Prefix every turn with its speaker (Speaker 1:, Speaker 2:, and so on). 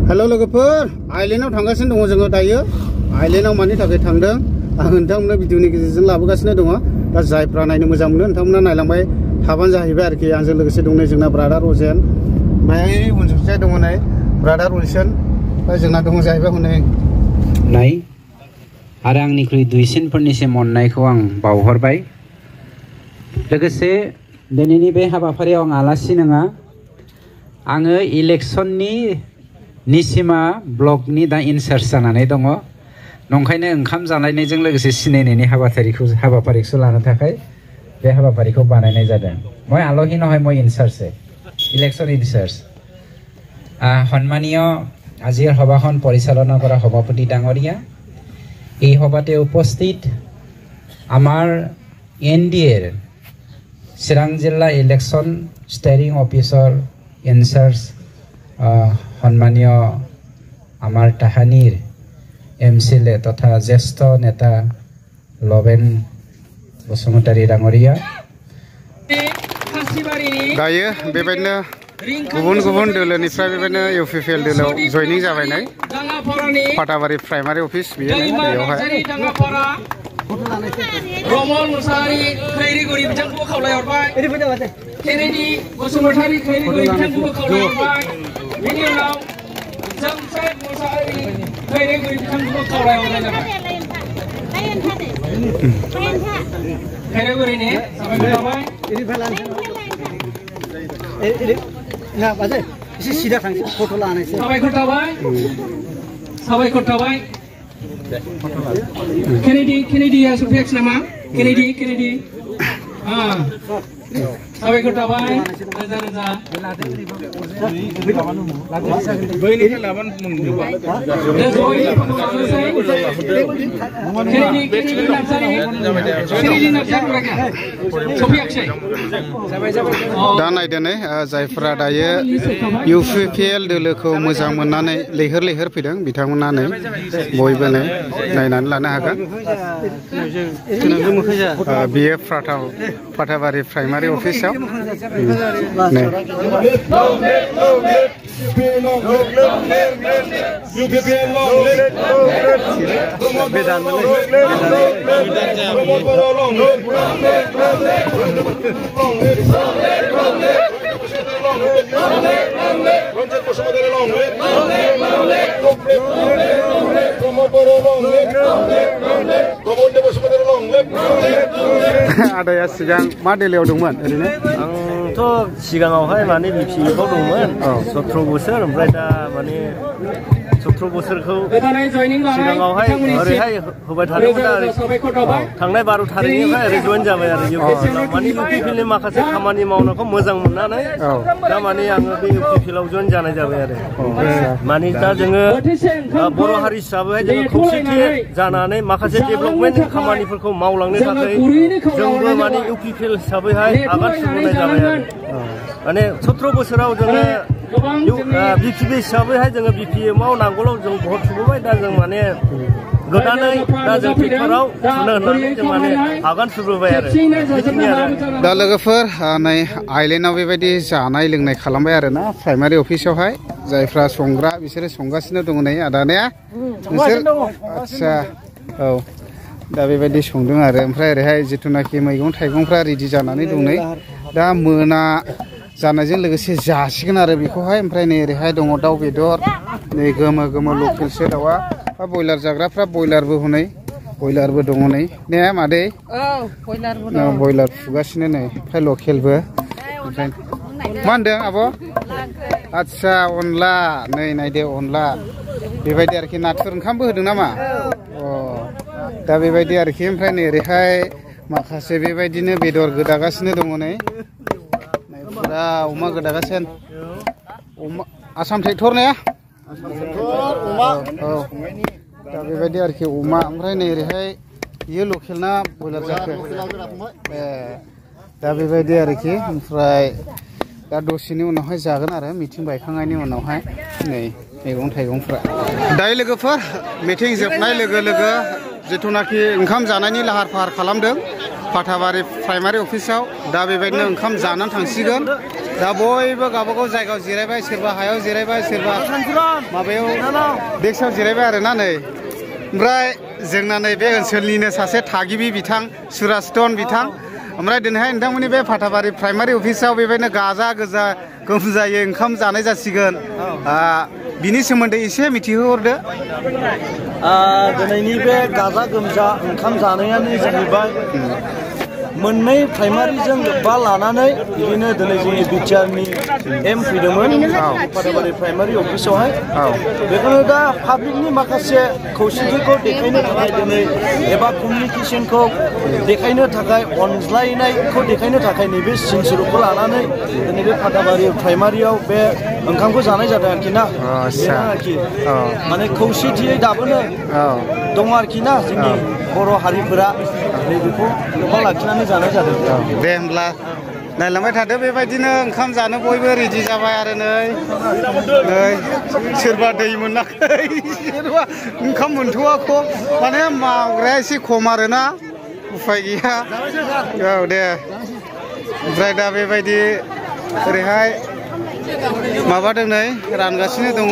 Speaker 1: hello लोगोफोर आइलेन्डआव थांगासिनो दङ जोङो दायो आइलेन्डआव मानि थाखाय थांदों आं नोंथांमोननो भिडिअनि गेजेरजों लाबोगासिनो दङ दा जायफ्रा नायनो मोजां मोनो नोंथांमोना नायलांबाय थाबानो जाहैबाय आरोखि आंजों लोगोसे दं नै जोंना ब्रादार अजेन ओमफ्राय उनजोंजाय दङ नै ब्रादार उलसन दा जोंना दङ जाहैबाय हनै
Speaker 2: नाय आरो आंनिख्रुइ दुइसिनफोरनिसिम अननायखौ आं बावहरबाय लोगोसे दिनैनि बे हाबाफारियाव आं आलासि नङा आङो इलेक्शननि निसिमा ब्लकनि दा इनचार्ज जानानै दङ नंखायनो ओंखाम जानायजों लोगोसे सिनायनायनि हाबाफारिखौ लानो थाखाय बे हाबाफारिखौ बानायनाय जादों মই আলহী নহয় মই ইনচাৰ্জ ইলেকশ্যন ইনচাৰ্জ সন্মানীয় আজিৰ সভাখন পৰিচালনা কৰা সভাপতি ডাঙৰীয়া এই সভাতে উপস্থিত আমাৰ এনডিএৰ চিৰাং জিলা ইলেকশ্যন ষ্টেৰিং অফিচৰ ইনচাৰ্জ সন্মানীয় আমাৰ তাহানিৰ এমচিএলএ তথা জ্যেষ্ঠ নেতা লবেন বসুমতাৰী ডাঙৰীয়া
Speaker 1: दायो बेबायदिनो गुबुन गुबुन दोलोनिफ्राय बेबायदिनो इउपिपिएल दोलोआव जयनिं जाबायनाय फाथाबारि प्राइमारि अफिस बेयो बेयावहाय
Speaker 3: रमन मुसाहारि खैरिगुरि बिथांखौ खावलायहरबाय केनेडी बसुमतारी खैरिगुरि बिथांखौ खावलायहरबाय बेनि उनाव जमशेद मुसाहारि खैरिगुरि बिथांखौ खावलायहरनाय जाबाय खैरिगुरिनि साबायखर थाबाय
Speaker 4: ना बाजे एसे सिदा थांसै फट' लानोसै
Speaker 3: साबायखर थाबाय केनेडीया सफैयाखै नामा केनेडी साबायखर थाबाय रोजा रोजा बैनिफ्राय लाबानो मोनजोबा
Speaker 1: दा नायदो नै जायफोरा दायो इउपिपिएल दोलोखौ मोजां मोननानै लैहोर लैहोर फैदों बिथांमोना नै बयबो नै नायनानै लानो हागोन बियो फाथाबारि प्राइमारि अफिसाव नै आदाया सिगां मा दोलोआव दंमोन ओरैनो
Speaker 4: आंथ' सिगाङावहाय माने बिपिएफआव दंमोन 17 बोसोर ओमफ्राय दा माने 17 बोसोरखौ सिगाङावहाय ओरैहाय होबाय थादोंमोन दा थांनाय 12 थारिखनिफ्राय ओरै जइन जाबाय आरो इउपिपिएलआव माने इउपिपिएलनि माखासे खामानि मावनायखौ मोजां मोननानै दा माने आङो बे इउपिपिएलआव जइन जानाय जाबाय आरो माने दा जोङो बर' हारि हिसाबै जोङो खौसेथि जानानै माखासे डेभेलपमेन्ट खामानिफोरखौ मावलांनो थाखाय जोंबो माने इउपिपिएल हिसाबैहाय आगान सुरबोनाय जाबाय आरो माने 17 बोसोराव जोङो बिपिपि हिसाबैहाय जोङो बिपिएमआव नांगौलाव जों भट सुबोबाय दा जों माने गोदानै दा जों ट्रेक्टराव थुनो होननानै जों माने आगान सुरबोबाय आरो
Speaker 1: दा लोगोफोर नै आइलेन्डआव बेबायदि जानाय लोंनाय खालामबाय आरोना प्राइमारि अफिसावहाय जायफ्रा संग्रा बिसोरो संगासिनो दङ नै आदानिया नोंसोर आदसा औ दा बेबायदि संदों आरो ओमफ्राय ओरैहाय जिथुनाखि मैगं थाइगंफ्रा रेडि जानानै दं नै दा मोना जानायजों लोगोसे जासिगोन आरो बेखौहाय ओमफ्राय नै ओरैहाय दङ दाउ बेदर नै गोमो गोमो लकेलसो दाउआ बा बयलार जाग्राफ्रा बयलारबो हनै बयलारबो दङ नै ने मादै बयलार फुगासिनो नै ओमफ्राय लकेलबो ओमफ्राय मा होनदों आब' आदसा अनला नै नायदो अनला बेबायदि आरोखि नाथुर ओंखामबो होदों नामा अ दा बेबायदि आरोखि ओमफ्राय नै ओरैहाय माखासे बेबायदिनो बेदर गोदागासिनो दङ नै फुरा अमा गोदागासिनो अमा आसाम ट्रेक्टर ने औ दा बेबायदि आरोखि अमा ओमफ्राय नै ओरैहाय बियो लकेल ना बयलार जाखो दा बेबायदि आरोखि ओमफ्राय दा दसेनि उनावहाय जागोन आरो मिटिं बायखांनायनि उनावहाय नै मैगं थाइगंफ्रा दायो लोगोफोर मिटिं जोबनाय लोगो लोगो जिथुनाखि ओंखाम जानायनि लाहार फाहार खालामदों फाथाबारि प्राइमारि अफिसाव दा बेबायदिनो ओंखाम जानानै थांसिगोन दा बयबो गावबागाव जायगायाव जिरायबाय सोरबा हायाव जिरायबाय सोरबा माबायाव डेस्कआव जिरायबाय आरोना नै ओमफ्राय जोंना नैबे ओनसोलनिनो सासे थागिबि बिथां सुरास्तन बिथां ओमफ्राय दिनैहाय नोंथांमोननि बे फाथाबारि प्राइमारि अफिसाव बेबायदिनो गाजा गोजा गोमजायै ओंखाम जानाय जासिगोन बिनि सोमोन्दै एसे मिथिहोहरदो
Speaker 4: दिनैनि बे गाजा गोमजा ओंखाम जानायानो जाहैबाय मोननै प्राइमारिजों लोब्बा लानानै बिदिनो दिनै जोंनि बिटिआरनि एम फैदोंमोन फाथाबारि प्राइमारि अफिसावहाय बेखौनो दा पाब्लिकनि माखासे खौसेथिखौ देखायनो थाखाय दिनै एबा कमिउनिकेसनखौ देखायनो थाखाय अनज्लायनायखौ देखायनो थाखाय नैबे सिनस्रिखौ लानानै दिनै बे फाथाबारि प्राइमारियाव बे ओंखामखौ जानाय जादों आरोखि ना आरोखि माने खौसेथियै दाबोनो दङ आरोखि ना जोंनि बर' हारिफोरा नैबेखौ लोब्बा लाखिनानै जानाय जादों
Speaker 1: दे होमब्ला नायलांबाय थादो बेबायदिनो ओंखाम जानो बयबो रेडि जाबाय आरो नै सोरबा दै मोनाखै सोरबा ओंखाम मोनथ'वाखै माने मावग्राया एसे खम आरोना उफाय गैया औ दे ओमफ्राय दा बेबायदि ओरैहाय माबादों नै रानगासिनो दङ